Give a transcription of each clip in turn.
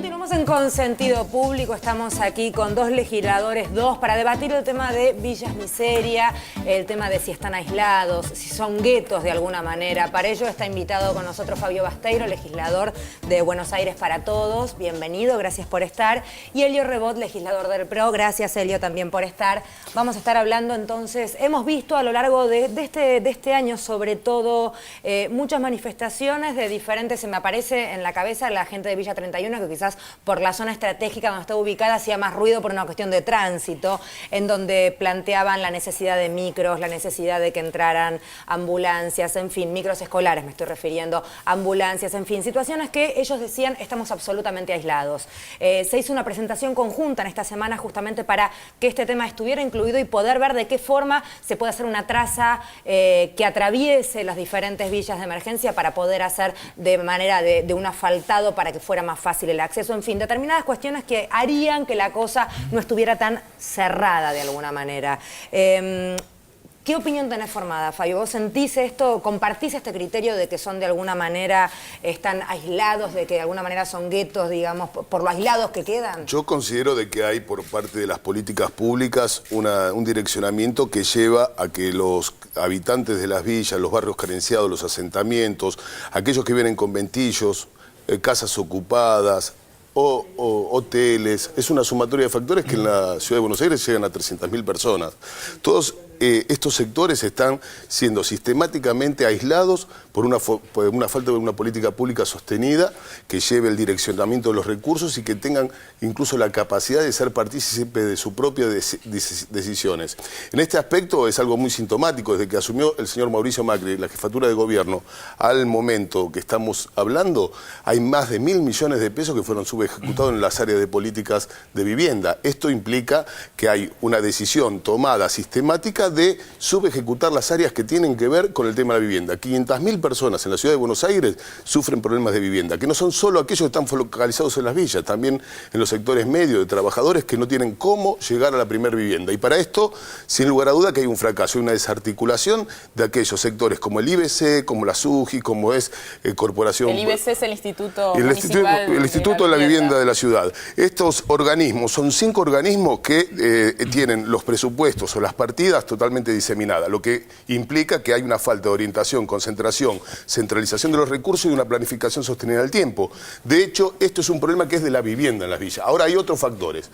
Continuamos en Consentido Público, estamos aquí con dos legisladores, para debatir el tema de Villas Miseria, el tema de si están aislados, si son guetos de alguna manera. Para ello está invitado con nosotros Fabio Basteiro, legislador de Buenos Aires para Todos. Bienvenido, gracias por estar. Y Elio Rebot, legislador del PRO. Gracias, Elio, también por estar. Vamos a estar hablando entonces, hemos visto a lo largo de este año, sobre todo, muchas manifestaciones de diferentes, se me aparece en la cabeza la gente de Villa 31, que quizás por la zona estratégica donde está ubicada hacía más ruido por una cuestión de tránsito, en donde planteaban la necesidad de micros, la necesidad de que entraran ambulancias, en fin, micros escolares me estoy refiriendo, ambulancias, en fin, situaciones que ellos decían estamos absolutamente aislados. Se hizo una presentación conjunta en esta semana justamente para que este tema estuviera incluido y poder ver de qué forma se puede hacer una traza que atraviese las diferentes villas de emergencia para poder hacer de manera de un asfaltado para que fuera más fácil el acceso, en fin, determinadas cuestiones que harían que la cosa no estuviera tan cerrada de alguna manera. ¿Qué opinión tenés formada, Fabio? ¿Vos sentís esto, compartís este criterio de que son de alguna manera, están aislados, de que de alguna manera son guetos, digamos, por lo aislados que quedan? Yo considero de que hay por parte de las políticas públicas un direccionamiento que lleva a que los habitantes de las villas, los barrios carenciados, los asentamientos, aquellos que vienen conventillos, casas ocupadas, o hoteles, es una sumatoria de factores que en la ciudad de Buenos Aires llegan a 300.000 personas. Todos estos sectores están siendo sistemáticamente aislados por una falta de una política pública sostenida que lleve el direccionamiento de los recursos y que tengan incluso la capacidad de ser partícipes de sus propias decisiones. En este aspecto es algo muy sintomático. Desde que asumió el señor Mauricio Macri la jefatura de gobierno al momento que estamos hablando, hay más de 1.000 millones de pesos que fueron subejecutados en las áreas de políticas de vivienda. Esto implica que hay una decisión tomada sistemática de subejecutar las áreas que tienen que ver con el tema de la vivienda. 500.000 personas en la ciudad de Buenos Aires sufren problemas de vivienda, que no son solo aquellos que están focalizados en las villas, también en los sectores medios de trabajadores que no tienen cómo llegar a la primera vivienda. Y para esto, sin lugar a duda que hay un fracaso, una desarticulación de aquellos sectores como el IBC, como la SUGI, como es Corporación... El IBC es el Instituto Municipal el Instituto de la Vivienda de la Ciudad. Estos organismos, son 5 organismos que tienen los presupuestos o las partidas totalmente diseminada, lo que implica que hay una falta de orientación, concentración, centralización de los recursos y una planificación sostenida en el tiempo. De hecho, esto es un problema que es de la vivienda en las villas. Ahora hay otros factores.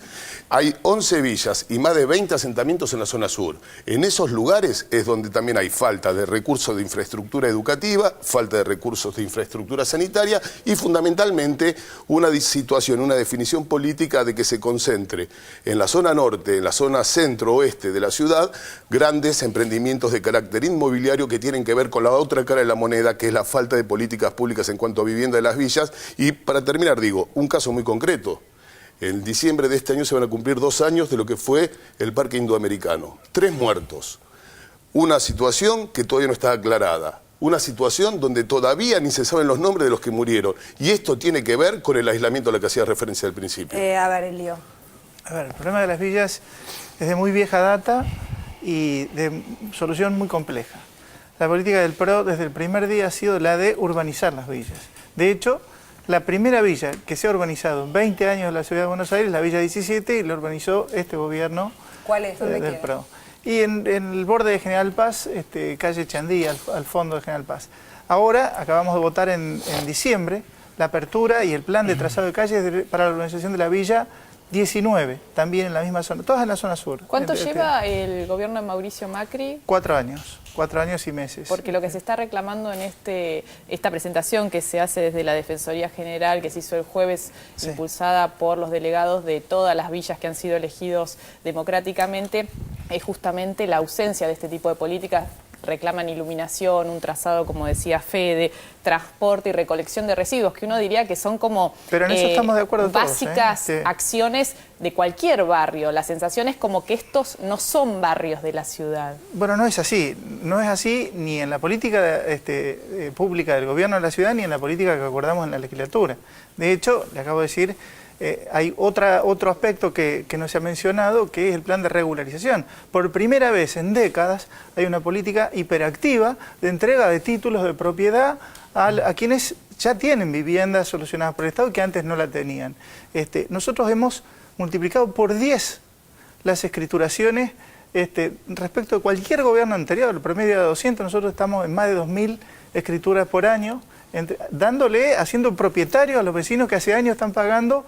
Hay 11 villas y más de 20 asentamientos en la zona sur. En esos lugares es donde también hay falta de recursos de infraestructura educativa, falta de recursos de infraestructura sanitaria y fundamentalmente una situación, una definición política de que se concentre en la zona norte, en la zona centro-oeste de la ciudad, grandes emprendimientos de carácter inmobiliario que tienen que ver con la otra cara de la moneda, que es la falta de políticas públicas en cuanto a vivienda de las villas. Y para terminar, digo, un caso muy concreto. En diciembre de este año se van a cumplir 2 años de lo que fue el Parque Indoamericano. 3 muertos. Una situación que todavía no está aclarada. Una situación donde todavía ni se saben los nombres de los que murieron. Y esto tiene que ver con el aislamiento a la que hacía referencia al principio. A ver, Elio. A ver, el problema de las villas es de muy vieja data y de solución muy compleja. La política del PRO desde el primer día ha sido la de urbanizar las villas. De hecho, la primera villa que se ha urbanizado en 20 años en la ciudad de Buenos Aires, la Villa 17, y la urbanizó este gobierno. ¿Cuál es? ¿Dónde del queda? PRO. Y en el borde de General Paz, calle Chandí, al fondo de General Paz. Ahora acabamos de votar en diciembre la apertura y el plan de trazado de calles para la urbanización de la Villa 19, también en la misma zona, todas en la zona sur. ¿Cuánto lleva el gobierno de Mauricio Macri? 4 años. 4 años y meses. Porque lo que se está reclamando en esta presentación que se hace desde la Defensoría General, que se hizo el jueves, sí, impulsada por los delegados de todas las villas que han sido elegidos democráticamente, es justamente la ausencia de este tipo de políticas. Reclaman iluminación, un trazado, como decía Fede, transporte y recolección de residuos, que uno diría que son como pero en eso estamos de acuerdo básicas todos, acciones de cualquier barrio. La sensación es como que estos no son barrios de la ciudad. Bueno, no es así. No es así ni en la política pública del gobierno de la ciudad, ni en la política que acordamos en la legislatura. De hecho, le acabo de decir... hay otro aspecto que no se ha mencionado, que es el plan de regularización. Por primera vez en décadas hay una política hiperactiva de entrega de títulos de propiedad a quienes ya tienen viviendas solucionadas por el Estado que antes no la tenían. Nosotros hemos multiplicado por 10 las escrituraciones respecto de cualquier gobierno anterior. El promedio de 200, nosotros estamos en más de 2.000 escrituras por año, haciendo propietarios a los vecinos que hace años están pagando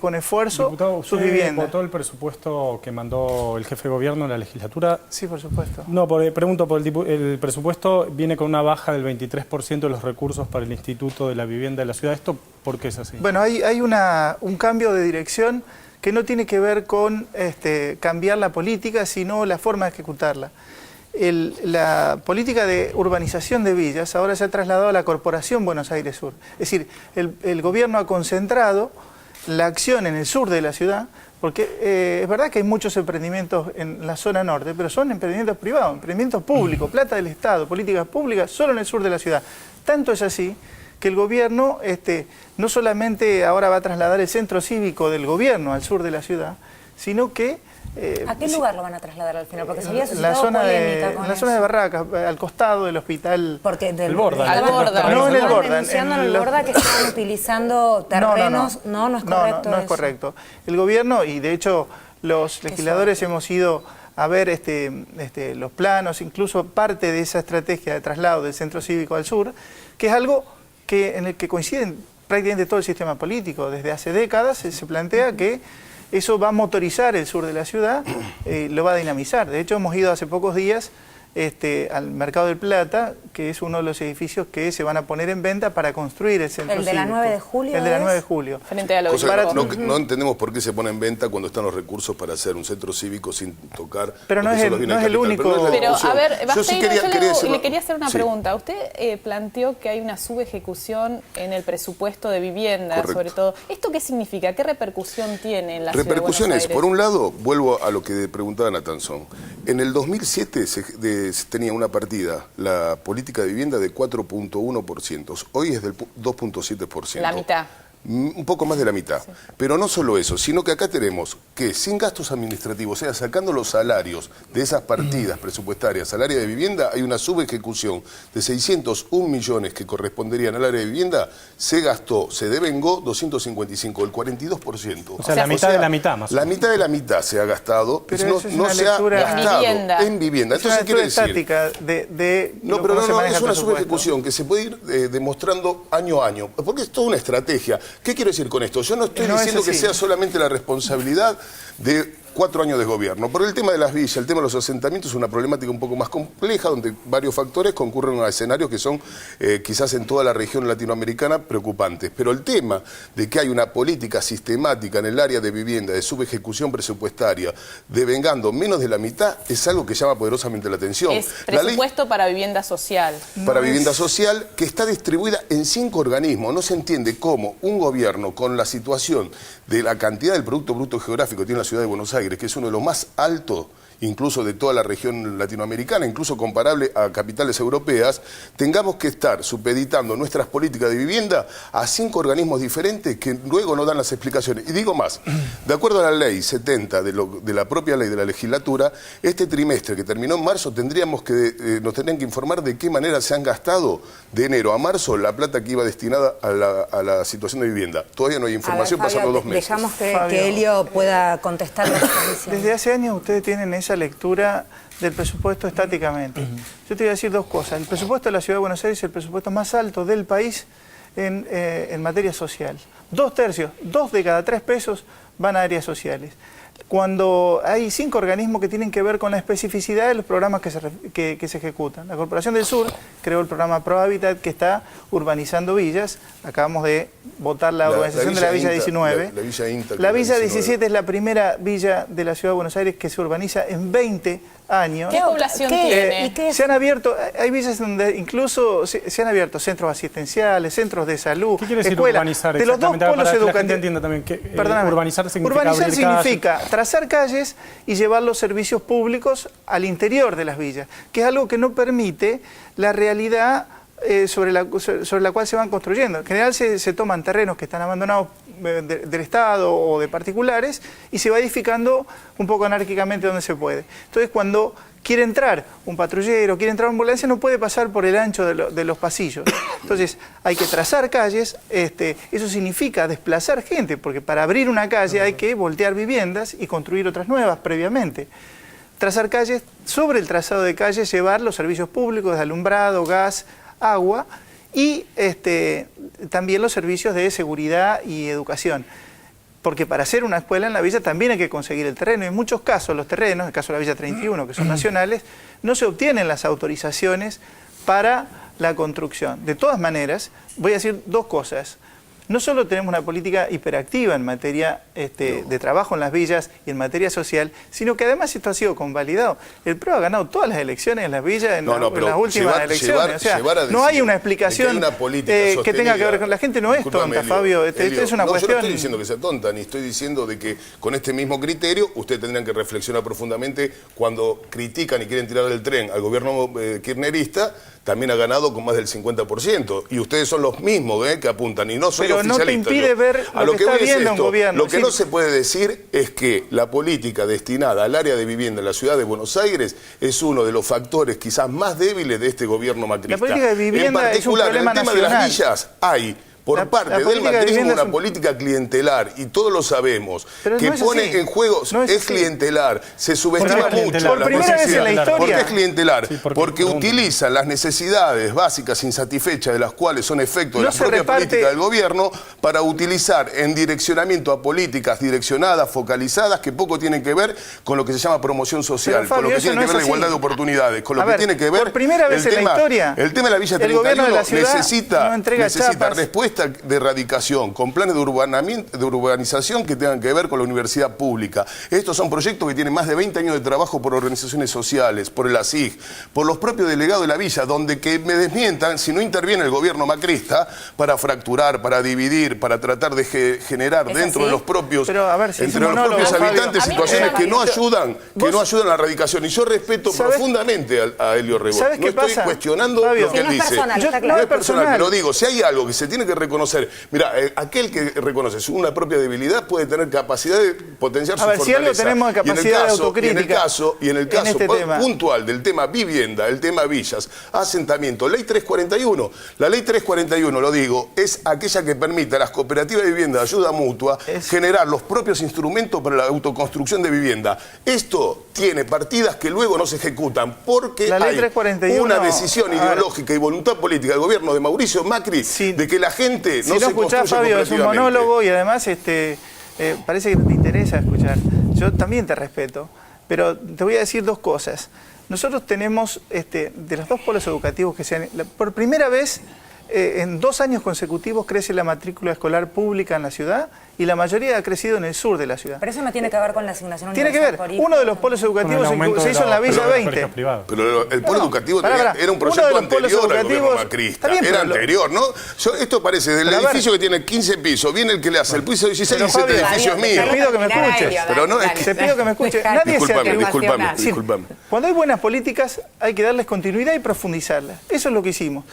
con esfuerzo sus viviendas. ¿Votó el presupuesto que mandó el jefe de gobierno en la legislatura? Sí, por supuesto. No, pregunto, el presupuesto viene con una baja del 23% de los recursos para el Instituto de la Vivienda de la Ciudad. ¿Esto por qué es así? Bueno, hay un cambio de dirección que no tiene que ver con cambiar la política, sino la forma de ejecutarla. La política de urbanización de villas ahora se ha trasladado a la Corporación Buenos Aires Sur. Es decir, el gobierno ha concentrado la acción en el sur de la ciudad, porque es verdad que hay muchos emprendimientos en la zona norte, pero son emprendimientos privados, emprendimientos públicos, plata del Estado, políticas públicas, solo en el sur de la ciudad. Tanto es así que el gobierno no solamente ahora va a trasladar el centro cívico del gobierno al sur de la ciudad, sino que... ¿A qué lugar lo van a trasladar al final? Porque se había suscitado la zona polémica de Barracas, al costado del hospital... Porque del Borda. Al Borda. No, en el Borda. Denunciando en el Borda que estaban utilizando terrenos... No es correcto. No es correcto. El gobierno, y de hecho los legisladores hemos ido a ver los planos, incluso parte de esa estrategia de traslado del centro cívico al sur, que es algo en el que coinciden prácticamente todo el sistema político. Desde hace décadas se plantea que eso va a motorizar el sur de la ciudad, lo va a dinamizar. De hecho, hemos ido hace pocos días al Mercado del Plata, que es uno de los edificios que se van a poner en venta para construir el centro cívico. ¿El de la 9 de julio? El de la 9 de julio. Frente a la no entendemos por qué se pone en venta cuando están los recursos para hacer un centro cívico sin tocar... Pero no es el único... Pero, a ver, yo le quería hacer una pregunta. Usted planteó que hay una subejecución en el presupuesto de vivienda, Correcto. sobre todo. ¿Esto qué significa? ¿Qué repercusión tiene en la ciudad de Buenos Repercusiones, Aires? por un lado, vuelvo a lo que preguntaba Natanzón. En el 2007 tenía una partida, la política de vivienda, de 4.1%. Hoy es del 2.7%. La mitad. Un poco más de la mitad. Sí. Pero no solo eso, sino que acá tenemos que sin gastos administrativos, o sea, sacando los salarios de esas partidas presupuestarias al área de vivienda, hay una subejecución de 601 millones que corresponderían al área de vivienda, se devengó 255, el 42%. O sea, la mitad de la mitad, más o menos. La mitad de la mitad se ha gastado, pero no se ha gastado en vivienda. Entonces, ¿qué quiere decir? Estática No, pero no, es una subejecución que se puede ir demostrando año a año, porque es toda una estrategia. ¿Qué quiero decir con esto? Yo no estoy diciendo que sea solamente la responsabilidad de 4 años de gobierno. Por el tema de las villas, el tema de los asentamientos es una problemática un poco más compleja, donde varios factores concurren a escenarios que son quizás en toda la región latinoamericana preocupantes. Pero el tema de que hay una política sistemática en el área de vivienda, de subejecución presupuestaria, devengando menos de la mitad, es algo que llama poderosamente la atención. Es presupuesto para vivienda social. Para vivienda social, que está distribuida en 5 organismos. No se entiende cómo un gobierno, con la situación de la cantidad del Producto Bruto Geográfico que tiene la ciudad de Buenos Aires, que es uno de los más altos incluso de toda la región latinoamericana, incluso comparable a capitales europeas, tengamos que estar supeditando nuestras políticas de vivienda a 5 organismos diferentes que luego no dan las explicaciones. Y digo más, de acuerdo a la ley 70 de la propia ley de la legislatura, este trimestre que terminó en marzo nos tendrían que informar de qué manera se han gastado de enero a marzo la plata que iba destinada a la situación de vivienda. Todavía no hay información, Fabio, pasan los 2 meses. Dejamos que Helio pueda contestar la comisión. Desde hace años ustedes tienen esa lectura del presupuesto estáticamente. Yo te voy a decir 2 cosas. El presupuesto de la Ciudad de Buenos Aires es el presupuesto más alto del país en materia social. 2/3, 2 de cada 3 pesos van a áreas sociales. Cuando hay 5 organismos que tienen que ver con la especificidad de los programas que se ejecutan. La Corporación del Sur creó el programa Pro Hábitat, que está urbanizando villas. Acabamos de votar la urbanización de la Villa 19. La Villa 17 es la primera villa de la Ciudad de Buenos Aires que se urbaniza en 20 años. ¿Qué población tiene? Se han abierto, hay villas donde incluso se han abierto centros asistenciales, centros de salud, ¿Qué quiere decir escuelas, urbanizar de los 2 exactamente? polos Para que la gente educativos. entienda también que Perdóname. urbanizar significa Urbanizar abrir significa trazar calles y llevar los servicios públicos al interior de las villas, que es algo que no permite la realidad sobre la cual se van construyendo. En general se toman terrenos que están abandonados del Estado o de particulares y se va edificando un poco anárquicamente donde se puede. Entonces, cuando quiere entrar un patrullero, quiere entrar una ambulancia, no puede pasar por el ancho de los pasillos. Entonces hay que trazar calles, eso significa desplazar gente, porque para abrir una calle hay que voltear viviendas y construir otras nuevas previamente. Trazar calles, sobre el trazado de calles llevar los servicios públicos de alumbrado, gas, agua y también los servicios de seguridad y educación. Porque para hacer una escuela en la villa también hay que conseguir el terreno. Y en muchos casos los terrenos, en el caso de la Villa 31, que son nacionales, no se obtienen las autorizaciones para la construcción. De todas maneras, voy a decir dos cosas. No solo tenemos una política hiperactiva en materia de trabajo en las villas y en materia social, sino que además esto ha sido convalidado. El PRO ha ganado todas las elecciones en las villas en las últimas elecciones. O sea, no hay una explicación que tenga que ver con la gente. No es tonta, Fabio. Esto es una cuestión... Yo no estoy diciendo que sea tonta, ni estoy diciendo de que con este mismo criterio ustedes tendrían que reflexionar profundamente cuando critican y quieren tirar del tren al gobierno kirchnerista. También ha ganado con más del 50%. Y ustedes son los mismos que apuntan. Y no soy pero oficialista. No te impide yo. ver lo que está viendo un gobierno. Lo que no se puede decir es que la política destinada al área de vivienda en la ciudad de Buenos Aires es uno de los factores quizás más débiles de este gobierno macrista. La política de vivienda es un problema en el tema nacional. De las villas hay... Por parte del macrismo una política clientelar, y todos lo sabemos, que pone en juego, es clientelar, se subestima mucho. Por primera vez en la historia. ¿Por qué es clientelar? Porque utilizan las necesidades básicas insatisfechas de las cuales son efecto de la propia política del gobierno para utilizar en direccionamiento a políticas direccionadas, focalizadas, que poco tienen que ver con lo que se llama promoción social, con lo que tiene que ver la igualdad de oportunidades, con lo que tiene que ver por primera vez en la historia, el tema de la Villa 31 necesita respuesta de erradicación, con planes de urbanización que tengan que ver con la universidad pública. Estos son proyectos que tienen más de 20 años de trabajo por organizaciones sociales, por el ASIG, por los propios delegados de la villa, donde que me desmientan si no interviene el gobierno macrista para fracturar, para dividir, para tratar de generar dentro de los propios, entre los propios habitantes situaciones que no ayudan, a la erradicación. Y yo respeto profundamente a Helio Rebord. ¿Sabes qué pasa? No estoy cuestionando lo que él dice. No es personal, pero digo, si hay algo que se tiene que reconocer, mira, aquel que reconoce una propia debilidad puede tener capacidad de potenciar su fortaleza. Si algo tenemos de capacidad de autocrítica y en el caso puntual del tema vivienda, el tema villas, asentamiento, ley 341. La ley 341, lo digo, es aquella que permite a las cooperativas de vivienda de ayuda mutua generar los propios instrumentos para la autoconstrucción de vivienda. Esto tiene partidas que luego no se ejecutan porque la ley hay 341, una decisión ideológica y voluntad política del gobierno de Mauricio Macri de que la gente no se escuchás, Fabio, es un monólogo y además parece que no te interesa escuchar. Yo también te respeto, pero te voy a decir dos cosas. Nosotros tenemos, de los dos polos educativos que sean, por primera vez en 2 años consecutivos crece la matrícula escolar pública en la ciudad y la mayoría ha crecido en el sur de la ciudad. Pero eso no tiene que ver con la asignación universal. Tiene que ver. Uno de los polos educativos se hizo en la Villa 20. Pero el polo educativo era un proyecto anterior al gobierno macrista. Era anterior, ¿no? Esto parece del edificio que tiene 15 pisos, viene el que le hace el piso 16 y dice, este edificio es mío. Te pido que me escuches. Pero no es que... Te pido que me escuches. Nadie se atreve. Disculpame. Cuando hay buenas políticas hay que darles continuidad y profundizarlas. Eso es lo que hicimos.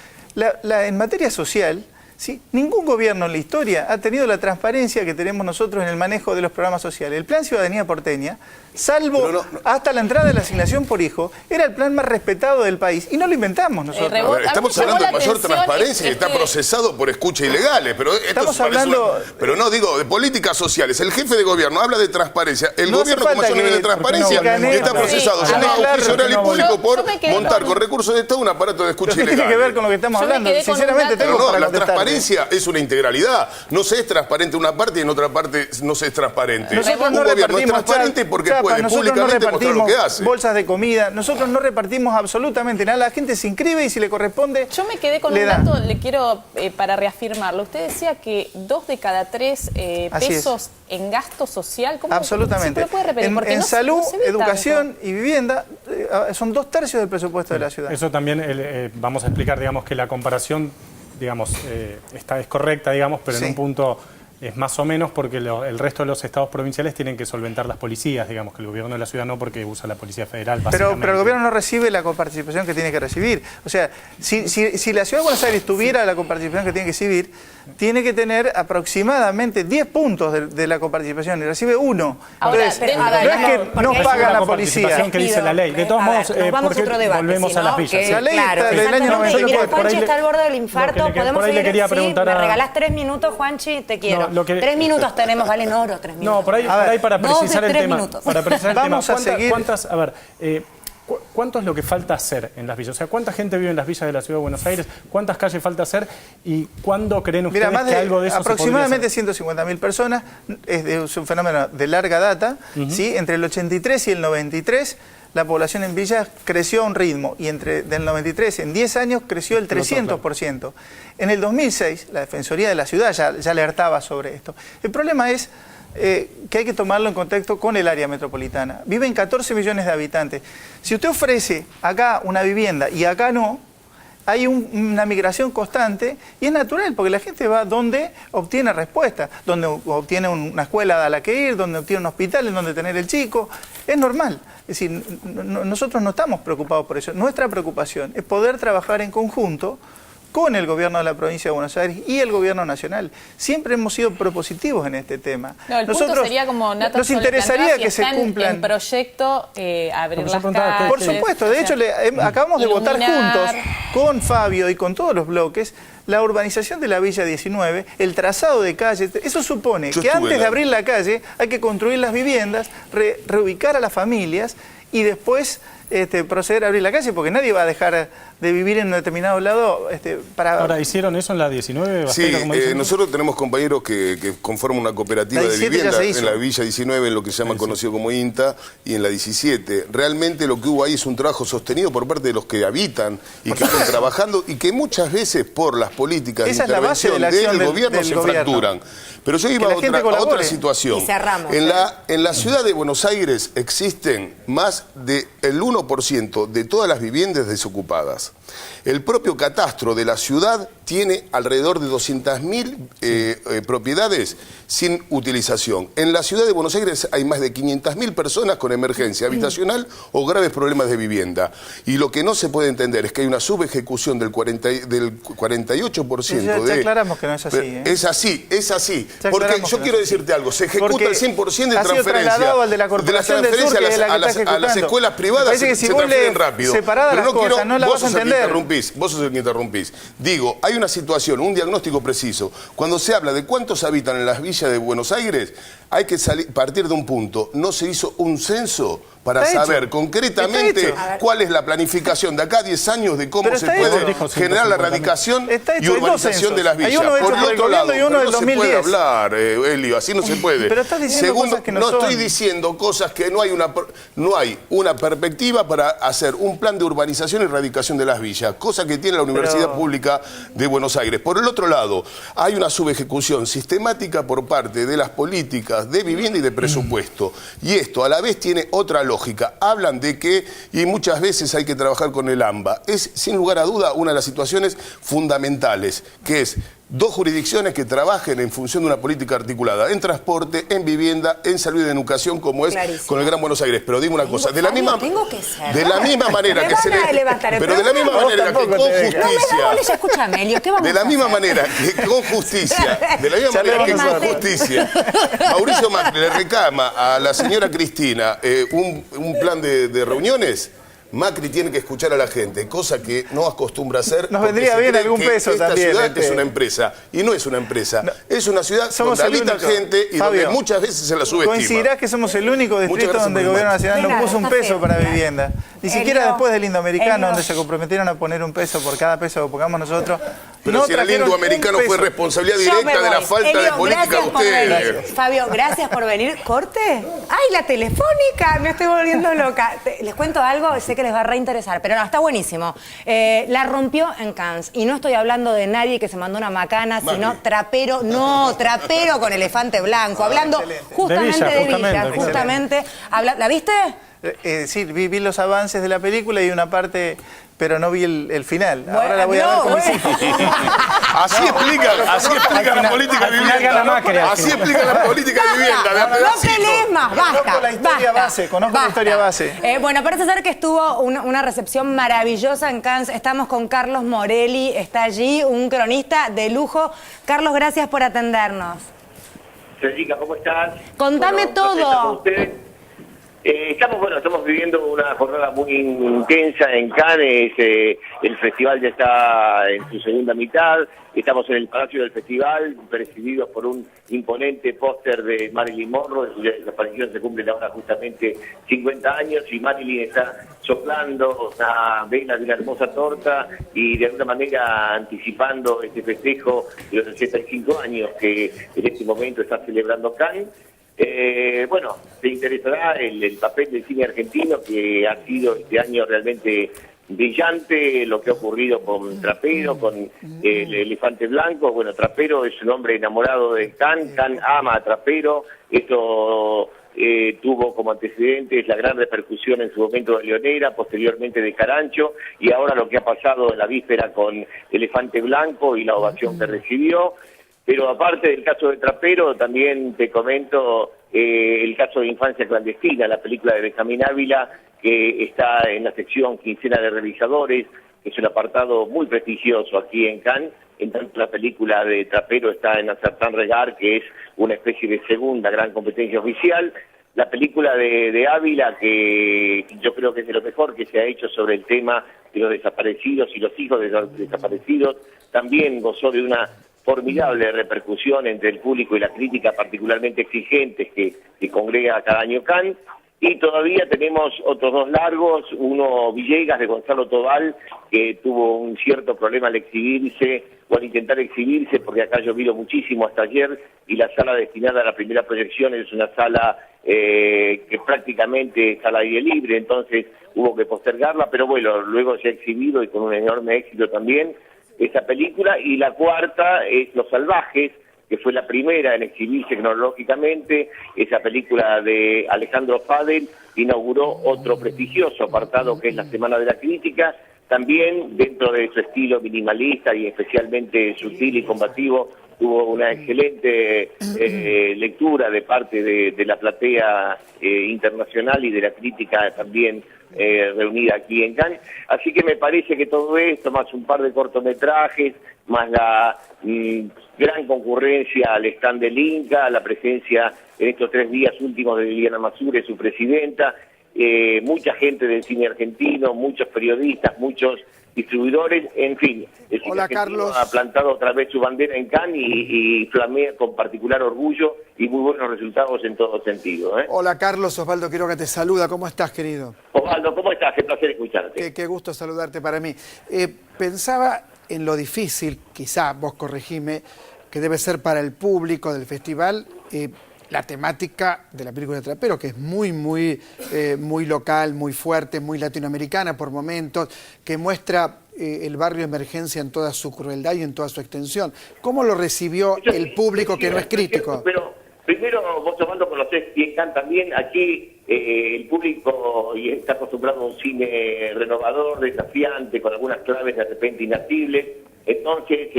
En materia social, ¿sí? Ningún gobierno en la historia ha tenido la transparencia que tenemos nosotros en el manejo de los programas sociales. El Plan Ciudadanía Porteña, salvo hasta la entrada de la asignación por hijo, era el plan más respetado del país. Y no lo inventamos nosotros. Estamos hablando de mayor transparencia y está procesado por escuchas ilegales. Pero estamos hablando... Pero no, digo, de políticas sociales. El jefe de gobierno habla de transparencia. El gobierno con mayor nivel de transparencia está procesado. Se llama juicio oral y público por montar con recursos de Estado un aparato de escucha ilegal. Tiene que ver con lo que estamos hablando. Sinceramente tengo para la transparencia es una integralidad. No se es transparente en una parte y en otra parte no se es transparente. Un gobierno es transparente porque puede públicamente mostrar lo que hace. Bolsas de comida, nosotros no repartimos absolutamente nada. La gente se inscribe y si le corresponde. Yo me quedé con un dato, le quiero para reafirmarlo. Usted decía que 2 de cada 3 pesos en gasto social. ¿Cómo, absolutamente. ¿Se lo puede repetir? En salud, educación y vivienda son 2/3 del presupuesto de la ciudad. Eso también vamos a explicar, digamos, que la comparación, digamos, es correcta, digamos, pero en un punto es más o menos porque el resto de los estados provinciales tienen que solventar las policías, digamos, que el gobierno de la ciudad no, porque usa la Policía Federal, pero el gobierno no recibe la coparticipación que tiene que recibir. O sea, si la ciudad de Buenos Aires tuviera la coparticipación que tiene que recibir, tiene que tener aproximadamente 10 puntos de la coparticipación y recibe 1. Ahora, Entonces, a ver, no es que porque no es paga una la policía. coparticipación que dice la ley. De todos modos, vamos a otro debate, volvemos a las villas. La ley claro, está del año exactamente. 94. Mira, Por ahí Juanchi le- está al borde del infarto. lo que Podemos por ahí le seguir. quería Sí, preguntar me a- regalás 3 minutos, Juanchi, te quiero. No, lo que- 3 minutos tenemos, valen oro, 3 minutos. No, por ahí para Dos de precisar el 3 tema. minutos. Para precisar el Vamos tema. a seguir. ¿Cuánto es lo que falta hacer en las villas? O sea, ¿cuánta gente vive en las villas de la Ciudad de Buenos Aires? ¿Cuántas calles falta hacer? ¿Y cuándo creen ustedes Mira, más que de algo de eso aproximadamente se podría hacer? 150.000 personas, es un fenómeno de larga data, ¿sí? Entre el 83 y el 93 la población en villas creció a un ritmo y del 93 en 10 años creció el 300%. En el 2006 la Defensoría de la Ciudad ya alertaba sobre esto. El problema es que hay que tomarlo en contexto con el área metropolitana. Viven 14 millones de habitantes. Si usted ofrece acá una vivienda y acá no, hay una migración constante y es natural porque la gente va donde obtiene respuesta, donde obtiene una escuela a la que ir, donde obtiene un hospital en donde tener el chico. Es normal. Es decir, nosotros no estamos preocupados por eso. Nuestra preocupación es poder trabajar en conjunto con el gobierno de la provincia de Buenos Aires y el gobierno nacional. Siempre hemos sido propositivos en este tema. No, el punto sería como Nata nos interesaría que se cumplan en proyecto abrir las calles. Por supuesto, de hecho acabamos de votar juntos con Fabio y con todos los bloques la urbanización de la Villa 19, el trazado de calles. Eso supone que antes de abrir la calle hay que construir las viviendas, reubicar a las familias y después proceder a abrir la calle, porque nadie va a dejar de vivir en un determinado lado para... Ahora, ¿hicieron eso en la 19? Sí, como dicen? nosotros tenemos compañeros que conforman una cooperativa de vivienda en la Villa 19, en lo que se llama conocido como INTA, y en la 17. Realmente lo que hubo ahí es un trabajo sostenido por parte de los que habitan y que están trabajando y que muchas veces por las políticas de intervención del gobierno se fracturan. Pero yo iba a otra situación. Y cerramos. En la ciudad de Buenos Aires existen más del 1% de todas las viviendas desocupadas. El propio catastro de la ciudad tiene alrededor de 200.000 propiedades sin utilización. En la ciudad de Buenos Aires hay más de 500.000 personas con emergencia habitacional o graves problemas de vivienda. Y lo que no se puede entender es que hay una subejecución del 48% Ya aclaramos que no es así. Es así, es así. Porque yo quiero decirte algo, se ejecuta el 100% de transferencia. Al de la Corporación del Sur, que es la que está ejecutando. A las escuelas privadas se transfieren rápido. Separadas las cosas, no las vas a entender. Vos sos el que interrumpís. Digo, hay una situación, un diagnóstico preciso. Cuando se habla de cuántos habitan en las villas de Buenos Aires, hay que partir de un punto. No se hizo un censo para saber concretamente cuál es la planificación de acá a 10 años de cómo se puede generar la eradicación y urbanización de las villas. Hay uno hecho por el gobierno y uno del 2010. No se puede hablar, Elio, así no se puede. Pero estás diciendo cosas que no son. Estoy diciendo cosas que no hay una perspectiva para hacer un plan de urbanización y erradicación de las villas, cosa que tiene la Universidad Pública de Buenos Aires. Por el otro lado, hay una subejecución sistemática por parte de las políticas de vivienda y de presupuesto. Y esto a la vez tiene otra lógica. Hablan de que, y muchas veces hay que trabajar con el AMBA, es sin lugar a duda una de las situaciones fundamentales, que es dos jurisdicciones que trabajen en función de una política articulada, en transporte, en vivienda, en salud y en educación, como es con el Gran Buenos Aires. Pero digo una cosa, de la misma manera que se le... Pero de la misma manera que con justicia... Escúchame, Elio, ¿qué vamos de la misma manera que con justicia, Mauricio Macri le reclama a la señora Cristina un plan de reuniones. Macri tiene que escuchar a la gente, cosa que no acostumbra a hacer. Nos vendría bien algún peso también. Esta ciudad es una empresa, y no es una empresa. No. Es una ciudad donde habita gente y donde muchas veces se la subestima. Coincidirás que somos el único distrito donde el gobierno nacional no puso un peso para vivienda. Ni siquiera después del Indoamericano, donde se comprometieron a poner un peso por cada peso que pongamos nosotros. Pero si el Indoamericano fue responsabilidad directa de la falta de política de ustedes. Fabio, gracias por venir. ¿Corte? ¡Ay, la telefónica! Me estoy volviendo loca. Les cuento algo, sé que les va a reinteresar, pero no, está buenísimo. La rompió en Cannes. Y no estoy hablando de nadie que se mandó una macana, sino trapero, trapero con elefante blanco. Hablando justamente de Villa. ¿La viste? Sí, vi los avances de la película y una parte, pero no vi el final. Ahora la voy a ver no, con mis hijos. Así explica la política de vivienda. Así explica la política de vivienda. de a No pedacito. pelees más, basta. Conozco la historia base, conozco la historia base. Bueno, parece ser que estuvo una recepción maravillosa en Cannes. Estamos con Carlos Morelli, está allí, un cronista de lujo. Carlos, gracias por atendernos. Federica, ¿cómo estás? Contame todo. Estamos viviendo una jornada muy intensa en Cannes. El festival ya está en su segunda mitad. Estamos en el Palacio del Festival, presididos por un imponente póster de Marilyn Monroe. De su desaparición se cumplen ahora justamente 50 años y Marilyn está soplando una vela de una hermosa torta y de alguna manera anticipando este festejo de los 65 años que en este momento está celebrando Cannes. Te interesará el papel del cine argentino, que ha sido este año realmente brillante, lo que ha ocurrido con Trapero, con el Elefante Blanco. Bueno, Trapero es un hombre enamorado de Cannes, Cannes ama a Trapero. Esto tuvo como antecedentes la gran repercusión en su momento de Leonera, posteriormente de Carancho, y ahora lo que ha pasado en la víspera con Elefante Blanco y la ovación que recibió. Pero aparte del caso de Trapero, también te comento el caso de Infancia Clandestina, la película de Benjamín Ávila, que está en la sección Quincena de Realizadores, que es un apartado muy prestigioso aquí en Cannes. En tanto, la película de Trapero está en Acertán Regar, que es una especie de segunda gran competencia oficial. La película de Ávila, que yo creo que es de lo mejor que se ha hecho sobre el tema de los desaparecidos y los hijos de los desaparecidos, también gozó de una formidable repercusión entre el público y la crítica, particularmente exigentes, que congrega cada año Cannes. Y todavía tenemos otros dos largos, uno Villegas de Gonzalo Tobal, que tuvo un cierto problema al exhibirse o al intentar exhibirse, porque acá ha llovido muchísimo hasta ayer y la sala destinada a la primera proyección es una sala que prácticamente está al aire libre, entonces hubo que postergarla, pero bueno, luego se ha exhibido y con un enorme éxito también esa película. Y la cuarta es Los Salvajes, que fue la primera en exhibirse cronológicamente. Esa película de Alejandro Fadel inauguró otro prestigioso apartado que es la Semana de la Crítica, también dentro de su estilo minimalista y especialmente sutil y combativo. Tuvo una excelente lectura de parte de la platea internacional y de la crítica también reunida aquí en Cannes. Así que me parece que todo esto, más un par de cortometrajes, más la gran concurrencia al stand del Inca, la presencia en estos 3 días últimos de Liliana Masure, su presidenta, mucha gente del cine argentino, muchos periodistas, muchos distribuidores, en fin. El cine argentino ha plantado otra vez su bandera en Cannes y flamea con particular orgullo y muy buenos resultados en todo sentido. Hola Carlos, Osvaldo Quiroga te saluda. ¿Cómo estás, querido? Osvaldo, ¿cómo estás? Qué placer escucharte. Qué gusto saludarte para mí. Pensaba en lo difícil, quizá vos corregime, que debe ser para el público del festival la temática de la película de Trapero, que es muy local, muy fuerte, muy latinoamericana por momentos, que muestra el barrio Emergencia en toda su crueldad y en toda su extensión. ¿Cómo lo recibió el público que no es crítico? Pero primero, vos, Osvaldo, conocés bien Cannes también. Aquí el público está acostumbrado a un cine renovador, desafiante, con algunas claves de repente inasibles. Entonces,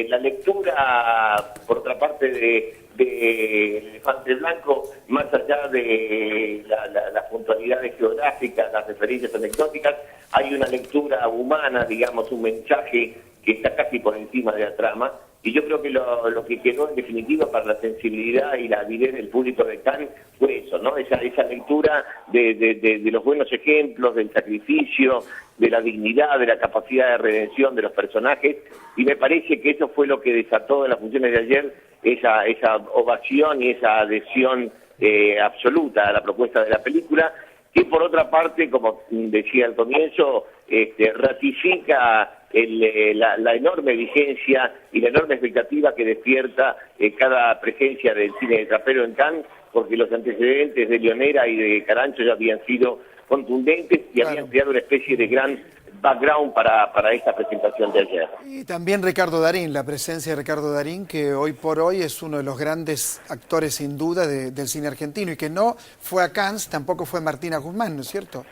la lectura, por otra parte, de Elefante Blanco, más allá de las puntualidades geográficas, las referencias anecdóticas, hay una lectura humana, digamos, un mensaje que está casi por encima de la trama. Y yo creo que lo que quedó en definitiva para la sensibilidad y la avidez del público de Cannes fue eso, ¿no? Esa lectura de los buenos ejemplos, del sacrificio, de la dignidad, de la capacidad de redención de los personajes. Y me parece que eso fue lo que desató en las funciones de ayer esa ovación y esa adhesión absoluta a la propuesta de la película, que por otra parte, como decía al comienzo, ratifica la enorme vigencia y la enorme expectativa que despierta cada presencia del cine de Trapero en Cannes, porque los antecedentes de Leonera y de Carancho ya habían sido contundentes y habían creado una especie de gran background para esta presentación de ayer. Y también Ricardo Darín, la presencia de Ricardo Darín, que hoy por hoy es uno de los grandes actores sin duda del cine argentino y que no fue a Cannes, tampoco fue Martina Guzmán, ¿no es cierto?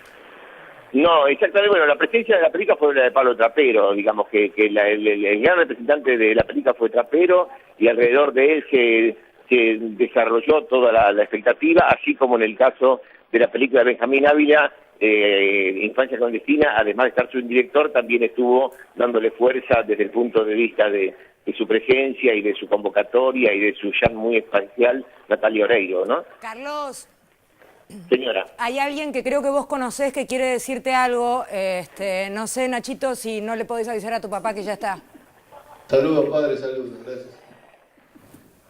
No, exactamente. Bueno, la presencia de la película fue la de Pablo Trapero, digamos que el gran representante de la película fue Trapero y alrededor de él se desarrolló toda la expectativa, así como en el caso de la película de Benjamín Ávila, Infancia Clandestina, además de estar su director, también estuvo dándole fuerza desde el punto de vista de su presencia y de su convocatoria y de su ya muy espacial Natalia Oreiro, ¿no? Carlos. Señora. Hay alguien que creo que vos conocés que quiere decirte algo. No sé, Nachito, si no le podés avisar a tu papá que ya está. Saludos, padre, saludos, gracias.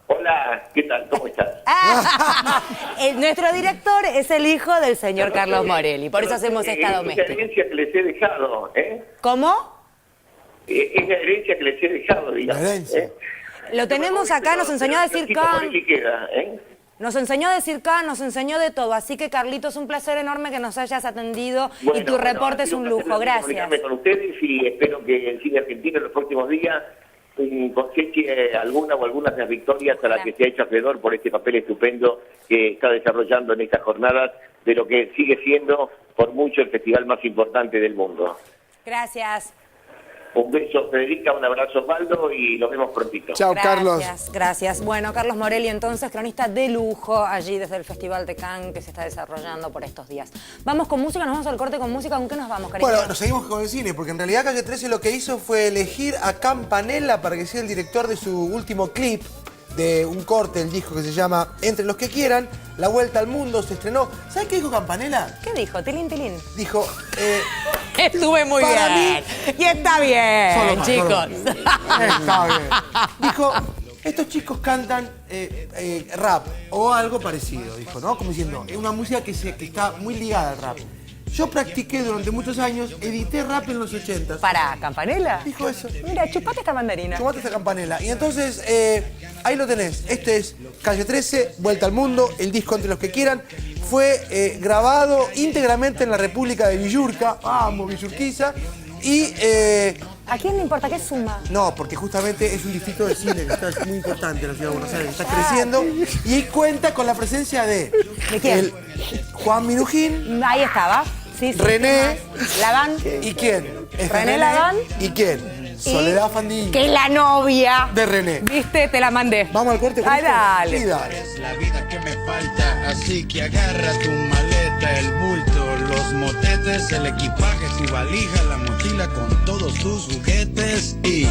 Hola, ¿qué tal? ¿Cómo estás? Nuestro director es el hijo del señor Carlos Morelli, por eso hacemos esta doméstica. Es la herencia que les he dejado, ¿eh? ¿Cómo? Es la herencia que les he dejado, digamos. Lo tenemos acá, nos enseñó a decir Can. Queda, ¿eh? Nos enseñó a decir Can, nos enseñó de todo. Así que, Carlitos, un placer enorme que nos hayas atendido y tu reporte es un lujo. Gracias. Con ustedes y espero que el cine argentino en los próximos días coseche alguna o algunas de las victorias a las que se ha hecho acreedor por este papel estupendo que está desarrollando en estas jornadas de lo que sigue siendo por mucho el festival más importante del mundo. Gracias. Un beso, Federica, un abrazo, Osvaldo, y nos vemos prontito. Chao, Carlos. Gracias. Bueno, Carlos Morelli, entonces, cronista de lujo allí desde el Festival de Cannes que se está desarrollando por estos días. Vamos con música, nos vamos al corte con música. ¿Con qué nos vamos, cariño? Bueno, nos seguimos con el cine, porque en realidad Calle 13 lo que hizo fue elegir a Campanella para que sea el director de su último clip, de un corte del disco que se llama Entre los que quieran, La Vuelta al Mundo, se estrenó. ¿Sabes qué dijo Campanella? ¿Qué dijo? Tilín, tilín. Dijo... Estuve muy para bien. Y está bien, chicos. Está bien. Dijo, estos chicos cantan rap o algo parecido, dijo, ¿no? Como diciendo, es una música que está muy ligada al rap. Yo practiqué durante muchos años, edité rap en los 80. ¿Para Campanella? Dijo eso. Mira, chupate esta mandarina. Chupate esta Campanella. Y entonces, ahí lo tenés. Este es Calle 13, Vuelta al Mundo, el disco Entre los que quieran. Fue grabado íntegramente en la República de Villurca. Vamos, Villurquiza. Y... ¿A quién le importa? ¿Qué suma? No, porque justamente es un distrito de cine que está muy importante en la ciudad de Buenos Aires. Está creciendo. Y cuenta con la presencia de... ¿De quién? Juan Minujín. Ahí estaba. Sí, René. Laván. ¿Y quién? Es René Laván. ¿Y quién? Soledad Fandini. Que es la novia De René. ¿Viste? Te la mandé. Vamos al corte. Ay, dale. Sí, dale. Es la vida que me falta, así que agarra tu maleta, el bulto, los motetes, el equipaje, tu valija, la mochila con todos tus juguetes y...